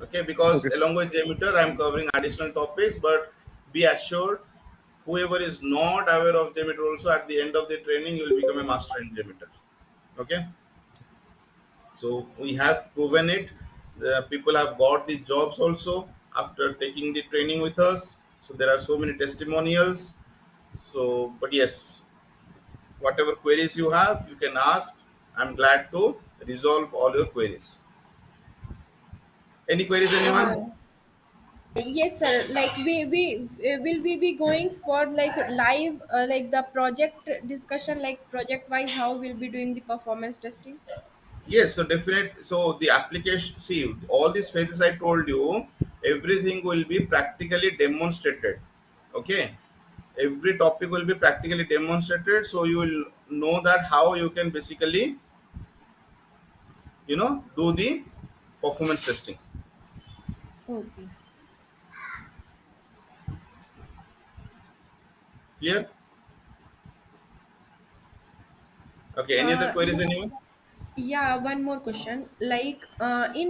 Okay, because Okay, sir. along with JMeter, I'm covering additional topics, but be assured, whoever is not aware of JMeter, also at the end of the training, you will become a master in JMeter. Okay, so we have proven it. The people have got the jobs also after taking the training with us. So there are so many testimonials. So, but yes, whatever queries you have, you can ask. I'm glad to resolve all your queries. Any queries, anyone? Uh, yes, sir. Like we will we be going for like live like the project discussion, like project wise, how we'll be doing the performance testing? Yes, so definite. So the application, see, all these phases I told you, everything will be practically demonstrated. Okay, every topic will be practically demonstrated, so you will know that how you can basically do the performance testing. Okay. Clear? Okay, any other Uh, queries, anyone? yeah, one more question. Like in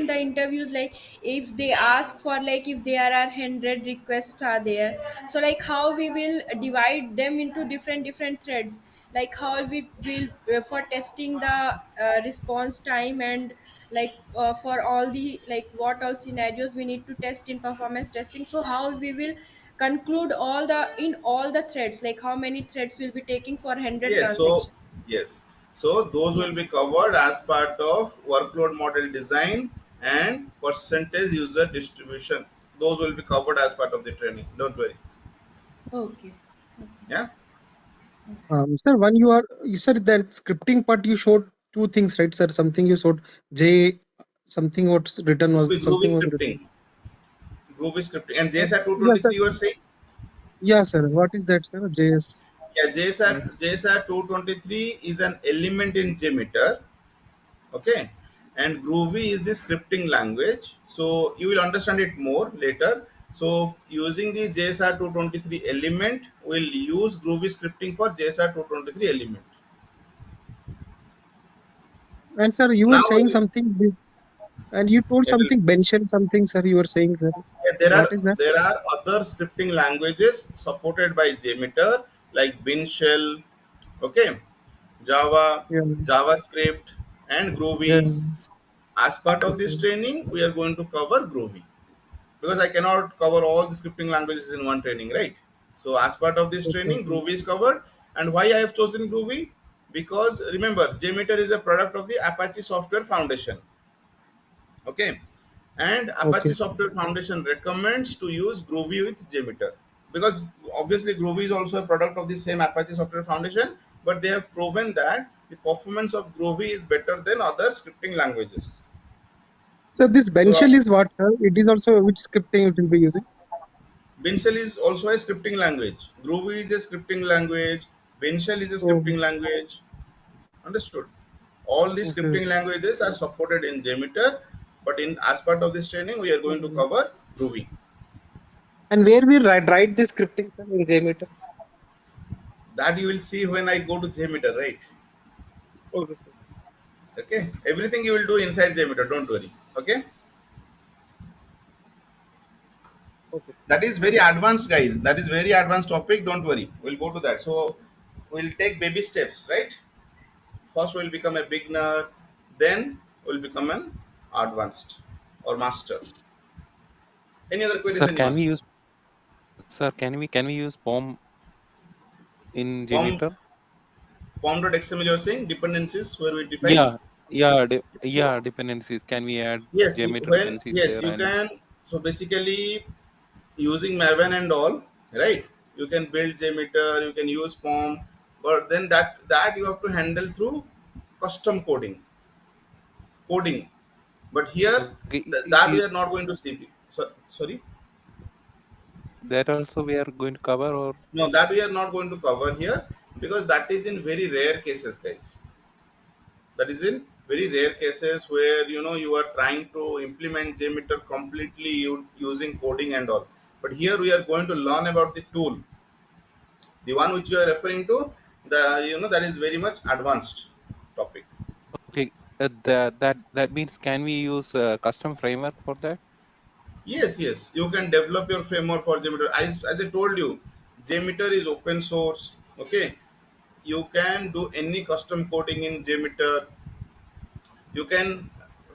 the interviews, like if they ask for like if there are 100 requests are there, so like how we will divide them into different threads, like how we will for testing the response time, and like for all the like what all scenarios we need to test in performance testing, so how we will conclude all the in all the threads, like how many threads will be taking for 100 Yes, so transactions. yes, so those Yeah. will be covered as part of workload model design and percentage user distribution. Those will be covered as part of the training. Don't worry. Okay. Yeah. Sir, when you said that scripting part, you showed two things, right, sir? Something you showed J, something what's written was Groovy something was scripting, written. Groovy scripting, and Uh, JSR yes, sir. 223. You were saying? Yeah, sir. What is that, sir? JS. Yeah, Uh, JSR 223 is an element in JMeter. Okay, and Groovy is the scripting language, so you will understand it more later. So using the JSR 223 element, we'll use Groovy scripting for JSR 223 element. and sir, you were Now saying something, and you told it will, something, mention something, sir. You were saying, sir. yeah, What is that? there are other scripting languages supported by JMeter, like Bin Shell, okay, Java, Yeah, JavaScript, and yeah. Groovy. As part of this Okay. training, we are going to cover Groovy, because I cannot cover all the scripting languages in one training, right? So as part of this Okay. training, Groovy is covered. And why I have chosen Groovy? Because remember, JMeter is a product of the Apache Software Foundation. Okay. And Okay. Apache Software Foundation recommends to use Groovy with JMeter, because obviously Groovy is also a product of the same Apache Software Foundation, but they have proven that the performance of Groovy is better than other scripting languages. So this So Benshell is what, sir? It is also which scripting it will be using? Benshell is also a scripting language. Groovy is a scripting language. Benshell is a Oh, scripting language. Understood? All these okay. scripting languages are supported in JMeter, but in as part of this training, we are going to Mhm. cover Groovy. And where we write this scripting, sir, in JMeter? That you will see when I go to JMeter, right? Okay, sir. Okay, everything you will do inside JMeter, don't worry. Okay, Okay. that is very advanced, guys. That is very advanced topic. Don't worry, we'll go to that. So we'll take baby steps, right? First we'll become a beginner, then we'll become an advanced or master. Any other queries, Sir, can anyone? we use sir, can we use POM in Pom JMeter? pom.xml, you're saying dependencies where we define. Yeah, yeah, dependencies. Can we add Yes, JMeter when dependencies yes there you and can. So basically, using Maven and all, right? You can build JMeter, you can use POM, but then that you have to handle through custom coding. But here, okay, that we are not going to see. So, sorry, that also we are going to cover or no, that we are not going to cover here, because that is in very rare cases, guys. That is in very rare cases where you are trying to implement JMeter completely using coding and all. But here we are going to learn about the tool, the one which you are referring to. That is very much advanced topic. okay, that means can we use custom framework for that? Yes, yes, you can develop your framework for JMeter. As I told you, JMeter is open source. Okay, you can do any custom coding in JMeter. You can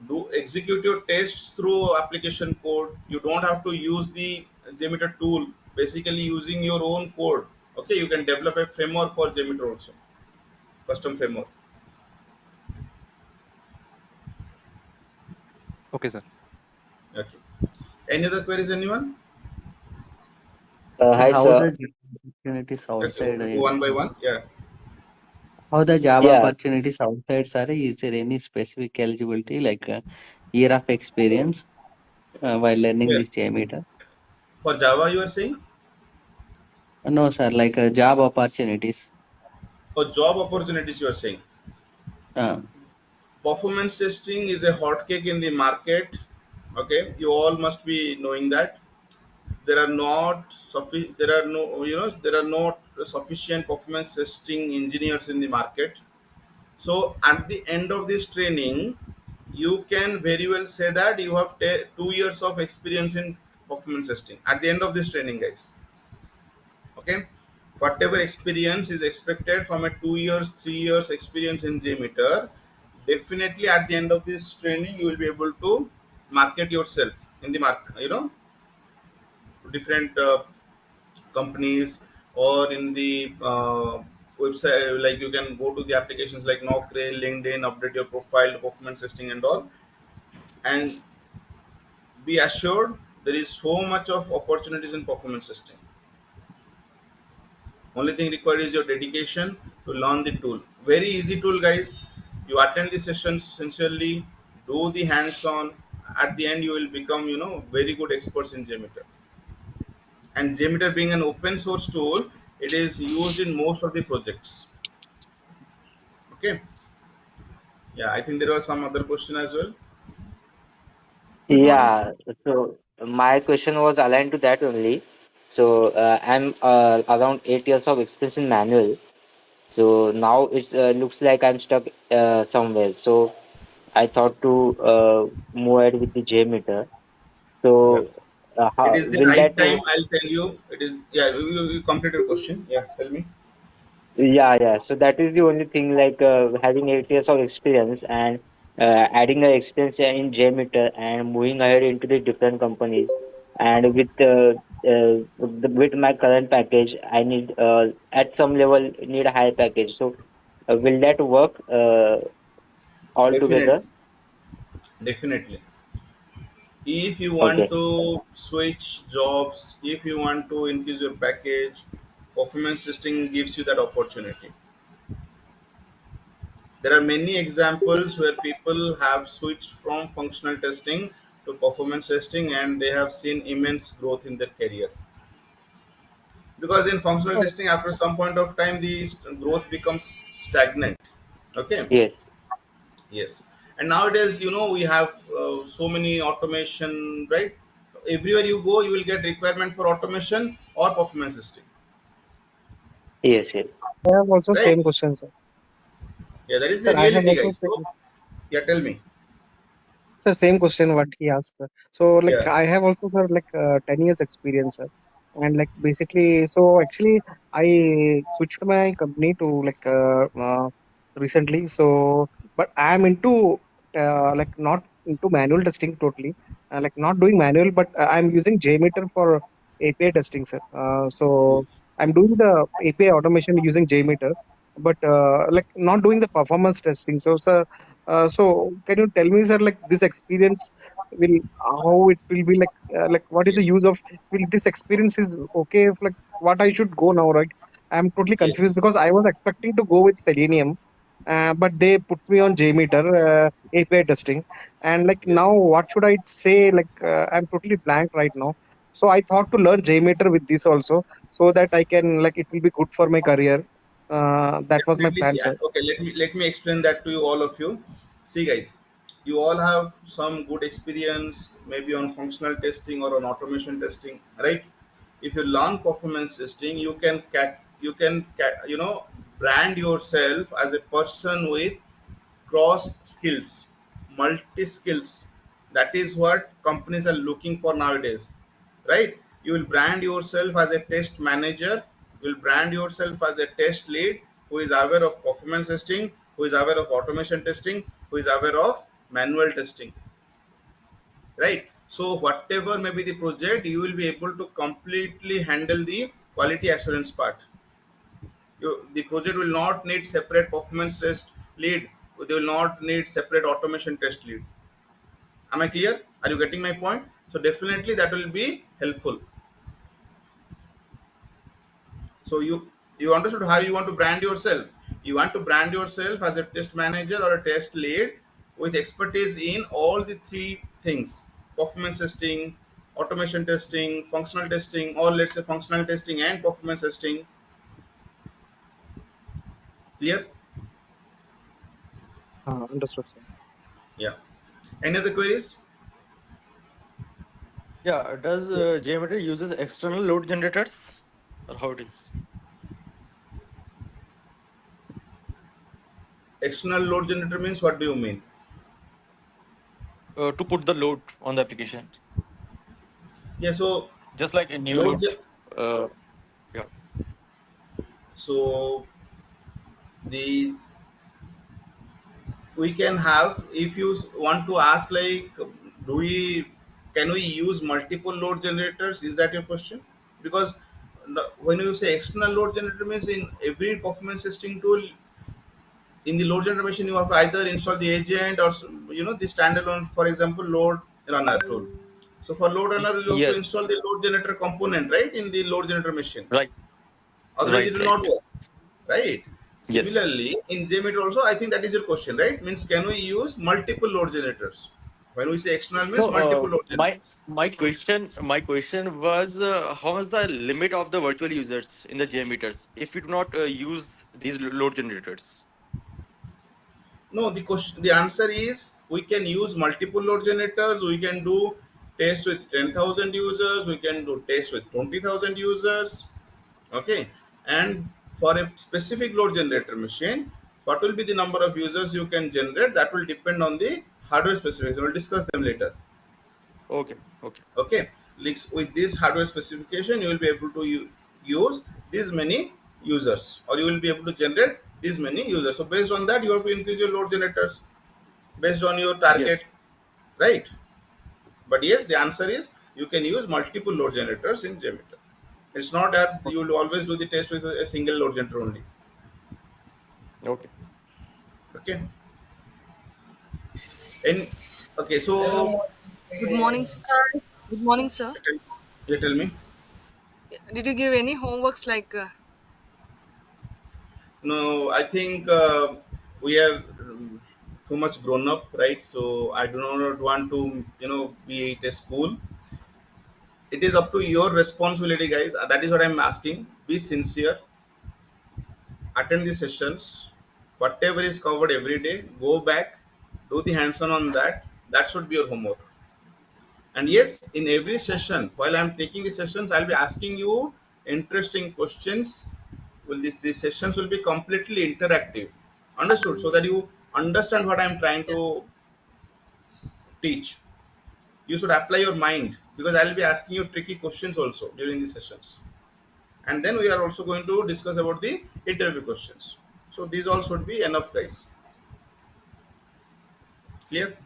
do execute your tests through application code. You don't have to use the JMeter tool. Basically, using your own code. Okay, you can develop a framework for JMeter also, custom framework. Okay, sir. Okay. Any other queries, anyone? Hi, How sir. the job opportunities Okay, outside, we'll go one by one. Yeah. how the job Yeah, opportunities outside, sir? Is there any specific eligibility like year of experience while learning Yeah. this JMeter? For Java, you are saying? No, sir, like job opportunities. For job opportunities, you are saying? Uh, Performance testing is a hot cake in the market. Okay, you all must be knowing that there are not there are no there are not sufficient performance testing engineers in the market. So at the end of this training, you can very well say that you have 2 years of experience in performance testing at the end of this training, guys. Okay, whatever experience is expected from a 2 years 3 years experience in JMeter, definitely at the end of this training you will be able to market yourself in the market, different companies, or in the website. Like, you can go to the applications like Naukri, LinkedIn, update your profile, performance testing and all. And be assured, there is so much of opportunities in performance testing. Only thing required is your dedication to learn the tool. Very easy tool, guys. You attend the sessions sincerely, do the hands-on. At the end, you will become, very good experts in JMeter. And JMeter being an open source tool, it is used in most of the projects. Okay. Yeah, I think there was some other question as well. Good morning, sir. yeah. So my question was aligned to that only. So I'm around 8 years of experience in manual. So now it's looks like I'm stuck somewhere. So I thought to move ahead with the JMeter. Yeah. So It how is the will right that time, I'll tell you. It is, yeah, you complete your question. Yeah, tell me. Yeah, yeah. So that is the only thing, like having 8 years of experience and adding the experience in JMeter and moving ahead into the different companies. And with my current package, I need at some level need a higher package. So will that work all together? Definitely. Definitely. If you want Okay. to switch jobs, if you want to increase your package, performance testing gives you that opportunity. There are many examples where people have switched from functional testing to performance testing and they have seen immense growth in their career. Because in functional Oh, testing, after some point of time, the growth becomes stagnant. Okay. Yes. Yes. And nowadays, we have so many automation, right? Everywhere you go, you will get requirement for automation or performance testing, Yes. Yes. I have also right? same question, sir. Yeah, that is the Sir, I have reality, also guys. So, same. yeah, tell me. Sir, same question what he asked, sir. So like Yeah. I have also, sir, like 10 years experience, sir. And like basically, so actually I switched my company to recently. So but I am into like not into manual testing totally. Like not doing manual, but I'm using JMeter for API testing, sir. So Yes. I'm doing the API automation using JMeter, but like not doing the performance testing. So sir, so can you tell me, sir, like this experience will how it will be like what is the Yes. use of will this experience is okay if like what I should go now, right? I'm totally confused Yes. because I was expecting to go with Selenium, but they put me on JMeter API testing, and like Yes. now what should I say? Like I'm totally blank right now. So I thought to learn JMeter with this also, so that I can like it will be good for my career. That was my Definitely. plan, See, sir. okay, let me explain that to you, all of you. See, guys, you all have some good experience, maybe on functional testing or on automation testing, right? If you learn performance testing, you can brand yourself as a person with cross skills, multi skills. That is what companies are looking for nowadays, right? You will brand yourself as a test manager, you will brand yourself as a test lead who is aware of performance testing, who is aware of automation testing, who is aware of manual testing, right? So whatever may be the project, you will be able to completely handle the quality assurance part. The project will not need separate performance test lead, they will not need separate automation test lead. Am I clear? Are you getting my point? So definitely that will be helpful. So you understood how you want to brand yourself. You want to brand yourself as a test manager or a test lead with expertise in all the three things: performance testing, automation testing, functional testing, or let's say functional testing and performance testing. Clear? Understood, sir. Yeah. Any other queries? Yeah, does JMeter uses external load generators or how it is External load generator means, what do you mean? to put the load on the application? Yeah, so Just like a new load load. ge- Uh, yeah. so the we can have, if you want to ask, like, do we can we use multiple load generators, is that your question? Because when you say external load generator means in every performance testing tool, in the load generator machine, you have to either install the agent or the standalone, for example, load runner tool. So for load runner, you have to Yes. install the load generator component, right, in the load generator machine. Right. Otherwise, it Right. will not Right. work, right? Yes. Similarly, in JMeter also, I think that is your question, right? Means can we use multiple load generators? When we say external No. means multiple load generators. My question was how is the limit of the virtual users in the JMeters if we do not use these load generators? No, the answer is we can use multiple load generators. We can do test with 10,000 users. We can do test with 20,000 users. Okay, and for a specific load generator machine, what will be the number of users you can generate? That will depend on the hardware specification. We'll discuss them later. Okay. Okay. Okay, with this hardware specification, you will be able to use these many users, or you will be able to generate these many users. So based on that, you have to increase your load generators based on your target, Yes. right? But yes, the answer is you can use multiple load generators in JMeter. It's not that you Okay. will always do the test with a single load generator only. Okay. Okay. And okay, so Good morning. Uh, Good morning, sir. You tell me. Did you give any homeworks like? No, I think we are too much grown up, right? So I do not want to, be at a school. It is up to your responsibility, guys. That is what I'm asking. Be sincere, attend the sessions, whatever is covered every day, go back, do the hands-on that. That should be your homework. And yes, in every session, while I'm taking the sessions, I'll be asking you interesting questions. Will these sessions will be completely interactive, understood, so that you understand what I'm trying Yeah. to teach. You should apply your mind, because I'll be asking you tricky questions also during the sessions. And then we are also going to discuss about the interview questions. So these all should be enough, guys. Clear?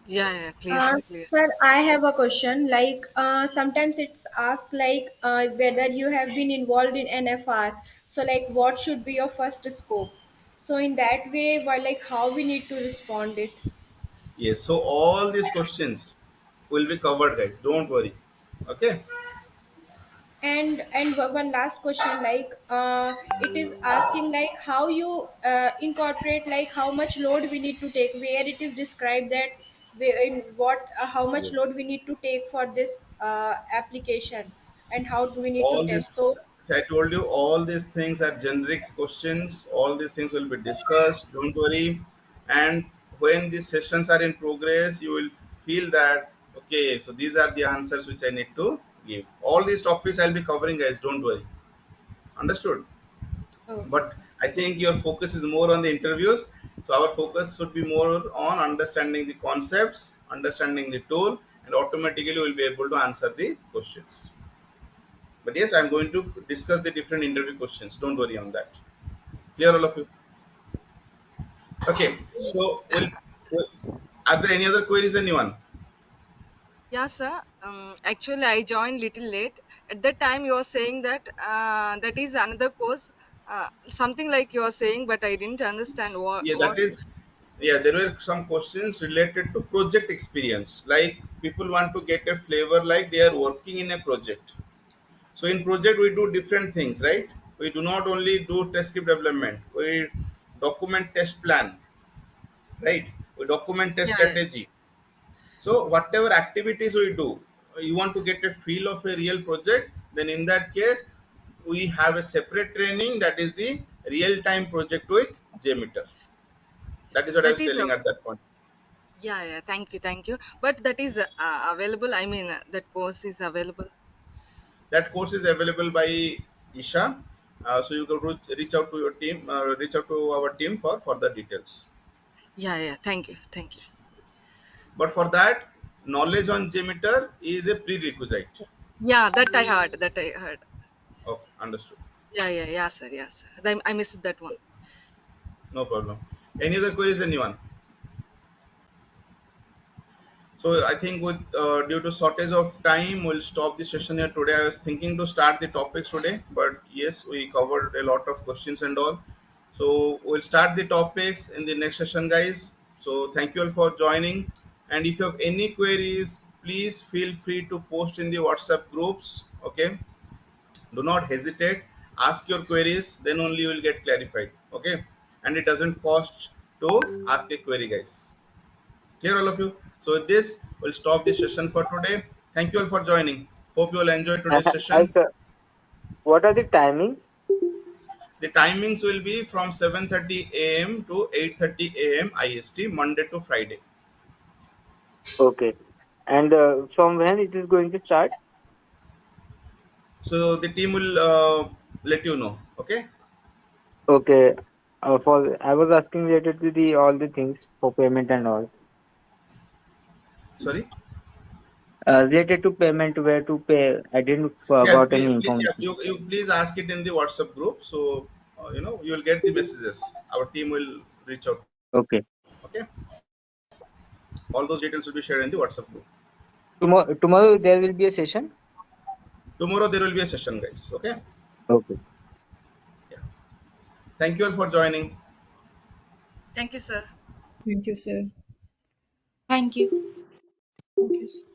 Yeah. Clear, sir. Clear. Sir, I have a question. Like, sometimes it's asked like whether you have been involved in NFR. So, like, what should be your first scope? So, in that way, like, how we need to respond it. Yes, so all these questions will be covered, guys, don't worry. Okay. And one last question, like, it is asking like how you incorporate like how much load we need to take, where it is described that in what how much Yes. load we need to take for this application, and how do we need to All these, test. So I told you, all these things are generic questions. All these things will be discussed, don't worry. And when these sessions are in progress, you will feel that okay, so these are the answers which I need to give. All these topics I'll be covering, guys, don't worry. Understood? okay, But sir. I think your focus is more on the interviews. So our focus should be more on understanding the concepts, understanding the tool, and automatically you will be able to answer the questions. But yes, I'm going to discuss the different interview questions. Don't worry on that. Clear, all of you? Okay. So, are there any other queries, anyone? Yeah, sir. Actually, I joined little late. At that time, you were saying that that is another course. Something like you were saying, but I didn't understand what Yeah, that what. is. Yeah, there were some questions related to project experience. Like people want to get a flavor, like they are working in a project. So in project we do different things, right? We do not only do test script development. We document test plan, right? We document test Yeah. strategy. So whatever activities we do, you want to get a feel of a real project, then in that case, we have a separate training, that is the real-time project with JMeter. That is what I That was is telling at that point. yeah. Thank you. Thank you. But that is available. I mean, that course is available. That course is available by Isha. So you can reach out to your team, reach out to our team for further details. Yeah. Thank you. Thank you. But for that, knowledge on JMeter is a prerequisite. Yeah, that I heard. That I heard. Okay, understood. Yeah, sir. Yeah, sir. I missed that one. No problem. Any other queries, anyone? So I think with due to shortage of time, we'll stop the session here today. I was thinking to start the topics today, but yes, we covered a lot of questions and all. So we'll start the topics in the next session, guys. So thank you all for joining. And if you have any queries, please feel free to post in the WhatsApp groups. Okay, do not hesitate. Ask your queries, then only you will get clarified. Okay, and it doesn't cost to ask a query, guys. Clear, all of you? So with this, we'll stop this session for today. Thank you all for joining. Hope you all enjoyed today's Hi, session. sir. What are the timings? The timings will be from 7:30 a.m. to 8:30 a.m. IST, Monday to Friday. Okay. And from when it is going to start? So the team will let you know. Okay. Okay. For I was asking related to the all the things for payment and all. Sorry. Related to payment, where to pay. I didn't Yeah. got any Yeah, information. you please ask it in the WhatsApp group. So you will get the messages. Our team will reach out. Okay. Okay. All those details will be shared in the WhatsApp group. Tomorrow there will be a session. Tomorrow there will be a session, guys. Okay. Okay. Yeah. Thank you all for joining. Thank you, sir. Thank you, sir. Thank you. Okay, sir.